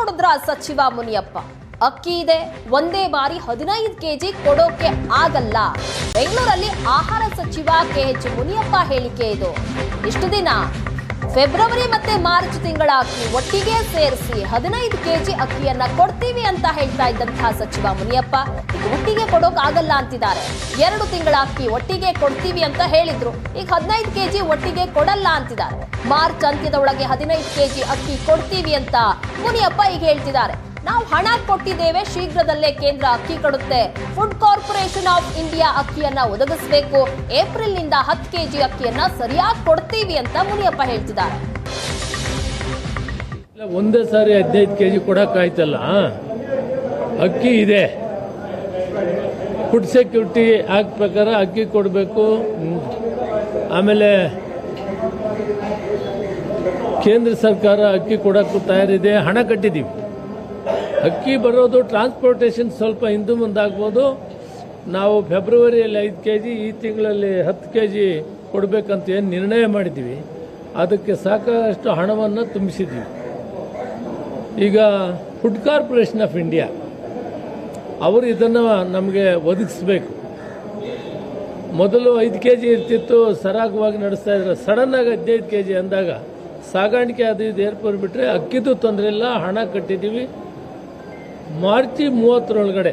ನೋಡಿದ್ರ ಸಚಿವ ಮುನಿಯಪ್ಪ ಅಕ್ಕಿ ಇದೆ, ಒಂದೇ ಬಾರಿ 15 ಕೆಜಿ ಕೊಡೋಕೆ ಆಗಲ್ಲ. ಬೆಂಗಳೂರಲ್ಲಿ ಆಹಾರ ಸಚಿವ KH ಮುನಿಯಪ್ಪ ಹೇಳಿಕೆ ಇದು. ಇಷ್ಟು ದಿನ ಫೆಬ್ರವರಿ ಮತ್ತೆ ಮಾರ್ಚ್ ತಿಂಗಳ ಅಕ್ಕಿ ಒಟ್ಟಿಗೆ ಸೇರಿಸಿ 15 ಕೆಜಿ ಅಕ್ಕಿಯನ್ನ ಕೊಡ್ತೀವಿ ಅಂತ ಹೇಳ್ತಾ ಇದ್ದಂತಹ ಸಚಿವ ಮುನಿಯಪ್ಪ ಈಗ ಒಟ್ಟಿಗೆ ಕೊಡೋಕ್ ಆಗಲ್ಲ ಅಂತಿದ್ದಾರೆ. 2 ತಿಂಗಳ ಅಕ್ಕಿ ಒಟ್ಟಿಗೆ ಕೊಡ್ತೀವಿ ಅಂತ ಹೇಳಿದ್ರು, ಈಗ 15 ಕೆಜಿ ಒಟ್ಟಿಗೆ ಕೊಡಲ್ಲ ಅಂತಿದ್ದಾರೆ. ಮಾರ್ಚ್ ಅಂತ್ಯದ ಒಳಗೆ 15 ಕೆಜಿ ಅಕ್ಕಿ ಕೊಡ್ತೀವಿ ಅಂತ ಮುನಿಯಪ್ಪ ಈಗ ಹೇಳ್ತಿದ್ದಾರೆ. ನಾವು ಹಣ ಕೊಟ್ಟಿದ್ದೇವೆ, ಶೀಘ್ರದಲ್ಲೇ ಕೇಂದ್ರ ಅಕ್ಕಿ ಕೊಡುತ್ತೆ. ಫುಡ್ ಕಾರ್ಪೊರೇಷನ್ ಆಫ್ ಇಂಡಿಯಾ ಅಕ್ಕಿಯನ್ನ ಒದಗಿಸಬೇಕು. ಏಪ್ರಿಲ್ ನಿಂದ 10 ಕೆಜಿ ಅಕ್ಕಿಯನ್ನ ಸರಿಯಾಗಿ ಕೊಡ್ತೀವಿ ಅಂತ ಮುನಿಯಪ್ಪ ಹೇಳ್ತಿದ್ದಾರೆ. ಒಂದೇ ಸಾರಿ 15 ಕೆಜಿ ಕೊಡಕ್ಕಾಯ್ತಲ್ಲ, ಅಕ್ಕಿ ಇದೆ. ಫುಡ್ ಸೆಕ್ಯೂರಿಟಿ ಆಕ್ಟ್ ಪ್ರಕಾರ ಅಕ್ಕಿ ಕೊಡಬೇಕು. ಆಮೇಲೆ ಕೇಂದ್ರ ಸರ್ಕಾರ ಅಕ್ಕಿ ಕೊಡಕ್ಕೂ ತಯಾರಿದೆ, ಹಣ ಕಟ್ಟಿದ್ದೀವಿ. ಅಕ್ಕಿ ಬರೋದು ಟ್ರಾನ್ಸ್ಪೋರ್ಟೇಷನ್ ಸ್ವಲ್ಪ ಹಿಂದೆ ಮುಂದಾಗ್ಬೋದು. ನಾವು ಫೆಬ್ರವರಿಯಲ್ಲಿ 5 ಕೆಜಿ, ಈ ತಿಂಗಳಲ್ಲಿ 10 ಕೆಜಿ ಕೊಡಬೇಕಂತ ಏನು ನಿರ್ಣಯ ಮಾಡಿದ್ದೀವಿ, ಅದಕ್ಕೆ ಸಾಕಷ್ಟು ಹಣವನ್ನು ತುಂಬಿಸಿದ್ದೀವಿ. ಈಗ ಫುಡ್ ಕಾರ್ಪೊರೇಷನ್ ಆಫ್ ಇಂಡಿಯಾ ಅವರು ಇದನ್ನು ನಮಗೆ ಒದಗಿಸ್ಬೇಕು. ಮೊದಲು 5 ಕೆಜಿ ಇರ್ತಿತ್ತು, ಸರಾಗವಾಗಿ ನಡೆಸ್ತಾ ಇದ್ರು. ಸಡನ್ನಾಗಿ 15 ಕೆಜಿ ಅಂದಾಗ ಸಾಗಾಣಿಕೆ ಅದು ಇದು ಏರ್ಪೋರ್ಟ್ ಬಿಟ್ಟರೆ ಅಕ್ಕಿದು ತೊಂದರೆ ಇಲ್ಲ, ಹಣ ಕಟ್ಟಿದ್ದೀವಿ. ಮಾರ್ಚ್ 30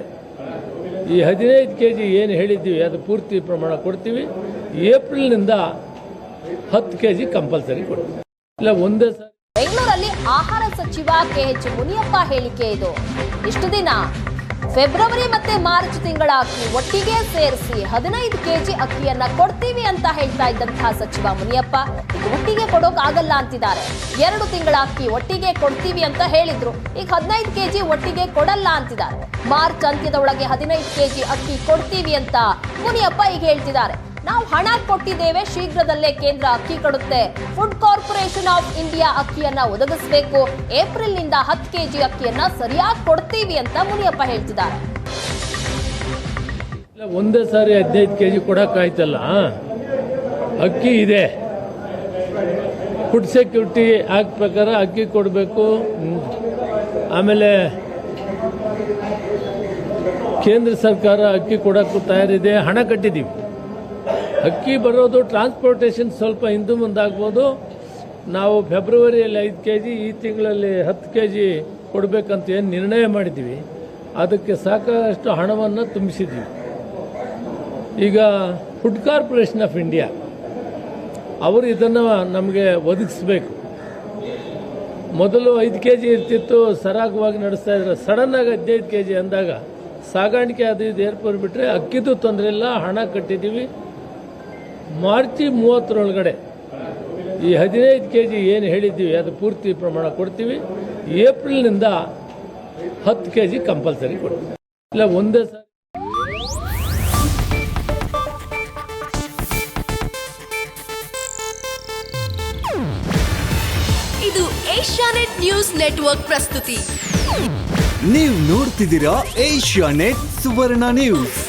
ಈ 15 ಕೆಜಿ ಏನು ಹೇಳಿದ್ದೀವಿ ಅದು ಪೂರ್ತಿ ಪ್ರಮಾಣ ಕೊಡ್ತೀವಿ. ಏಪ್ರಿಲ್ನಿಂದ 10 ಕೆಜಿ ಕಂಪಲ್ಸರಿ ಕೊಡ್ತೀವಿ. ಇಲ್ಲ ಒಂದೇ ಸಾರಿ. ಬೆಂಗಳೂರಲ್ಲಿ ಆಹಾರ ಸಚಿವ KH ಮುನಿಯಪ್ಪ ಹೇಳಿಕೆ ಇದು. ಇಷ್ಟು ದಿನ ಫೆಬ್ರವರಿ ಮತ್ತೆ ಮಾರ್ಚ್ ತಿಂಗಳ ಅಕ್ಕಿ ಒಟ್ಟಿಗೆ ಸೇರಿಸಿ 15 ಕೆಜಿ ಅಕ್ಕಿಯನ್ನ ಕೊಡ್ತೀವಿ ಅಂತ ಹೇಳ್ತಾ ಇದ್ದಂತಹ ಸಚಿವ ಮುನಿಯಪ್ಪ ಈಗ ಒಟ್ಟಿಗೆ ಕೊಡೋಕ್ ಆಗಲ್ಲ ಅಂತಿದ್ದಾರೆ. 2 ತಿಂಗಳ ಅಕ್ಕಿ ಒಟ್ಟಿಗೆ ಕೊಡ್ತೀವಿ ಅಂತ ಹೇಳಿದ್ರು, ಈಗ 15 ಕೆಜಿ ಒಟ್ಟಿಗೆ ಕೊಡಲ್ಲ ಅಂತಿದ್ದಾರೆ. ಮಾರ್ಚ್ ಅಂತ್ಯದ ಒಳಗೆ 15 ಕೆಜಿ ಅಕ್ಕಿ ಕೊಡ್ತೀವಿ ಅಂತ ಮುನಿಯಪ್ಪ ಈಗ ಹೇಳ್ತಿದ್ದಾರೆ. ನಾವು ಹಣ ಕೊಟ್ಟಿದ್ದೇವೆ, ಶೀಘ್ರದಲ್ಲೇ ಕೇಂದ್ರ ಅಕ್ಕಿ ಕೊಡುತ್ತೆ. ಫುಡ್ ಕಾರ್ಪೊರೇಷನ್ ಆಫ್ ಇಂಡಿಯಾ ಅಕ್ಕಿಯನ್ನ ಒದಗಿಸಬೇಕು. ಏಪ್ರಿಲ್ ನಿಂದ 10 ಕೆಜಿ ಅಕ್ಕಿಯನ್ನ ಸರಿಯಾಗಿ ಕೊಡ್ತೀವಿ ಅಂತ ಮುನಿಯಪ್ಪ ಹೇಳ್ತಿದ್ದಾರೆ. ಒಂದೇ ಸಾರಿ 15 ಕೆಜಿ ಕೊಡಕ್ಕಾಯ್ತಲ್ಲ, ಅಕ್ಕಿ ಇದೆ. ಫುಡ್ ಸೆಕ್ಯೂರಿಟಿ ಆಕ್ಟ್ ಪ್ರಕಾರ ಅಕ್ಕಿ ಕೊಡಬೇಕು. ಆಮೇಲೆ ಕೇಂದ್ರ ಸರ್ಕಾರ ಅಕ್ಕಿ ಕೊಡಕ್ಕೂ ತಯಾರಿದೆ, ಹಣ ಕಟ್ಟಿದ್ದೀವಿ. ಅಕ್ಕಿ ಬರೋದು ಟ್ರಾನ್ಸ್ಪೋರ್ಟೇಷನ್ ಸ್ವಲ್ಪ ಹಿಂದೆ ಮುಂದಾಗ್ಬೋದು. ನಾವು ಫೆಬ್ರವರಿಯಲ್ಲಿ 5 ಕೆಜಿ, ಈ ತಿಂಗಳಲ್ಲಿ 10 ಕೆಜಿ ಕೊಡಬೇಕಂತ ಏನು ನಿರ್ಣಯ ಮಾಡಿದ್ದೀವಿ, ಅದಕ್ಕೆ ಸಾಕಷ್ಟು ಹಣವನ್ನು ತುಂಬಿಸಿದ್ದೀವಿ. ಈಗ ಫುಡ್ ಕಾರ್ಪೊರೇಷನ್ ಆಫ್ ಇಂಡಿಯಾ ಅವರು ಇದನ್ನು ನಮಗೆ ಒದಗಿಸ್ಬೇಕು. ಮೊದಲು 5 ಕೆಜಿ ಇರ್ತಿತ್ತು, ಸರಾಗವಾಗಿ ನಡೆಸ್ತಾ ಇದ್ರು. ಸಡನ್ನಾಗಿ 15 ಕೆಜಿ ಅಂದಾಗ ಸಾಗಾಣಿಕೆ ಅದು ಇದು ಏರ್ಪೋರ್ಟ್ ಬಿಟ್ಟರೆ ಅಕ್ಕಿದು ತೊಂದರೆ ಇಲ್ಲ, ಹಣ ಕಟ್ಟಿದ್ದೀವಿ. ಮಾರ್ಚ್ 30 ಈ 15 ಕೆಜಿ ಏನು ಹೇಳಿದ್ದೀವಿ ಅದು ಪೂರ್ತಿ ಪ್ರಮಾಣ ಕೊಡ್ತೀವಿ. ಏಪ್ರಿಲ್ನಿಂದ 10 ಕೆಜಿ ಕಂಪಲ್ಸರಿ ಕೊಡ್ತೀವಿ. ಇಲ್ಲ ಒಂದೇ ಸಾರಿ. ಇದು ಏಷ್ಯಾನೆಟ್ ನ್ಯೂಸ್ ನೆಟ್ವರ್ಕ್ ಪ್ರಸ್ತುತಿ. ನೀವು ನೋಡ್ತಿದ್ದೀರಾ ಏಷ್ಯಾನೆಟ್ ಸುವರ್ಣ ನ್ಯೂಸ್.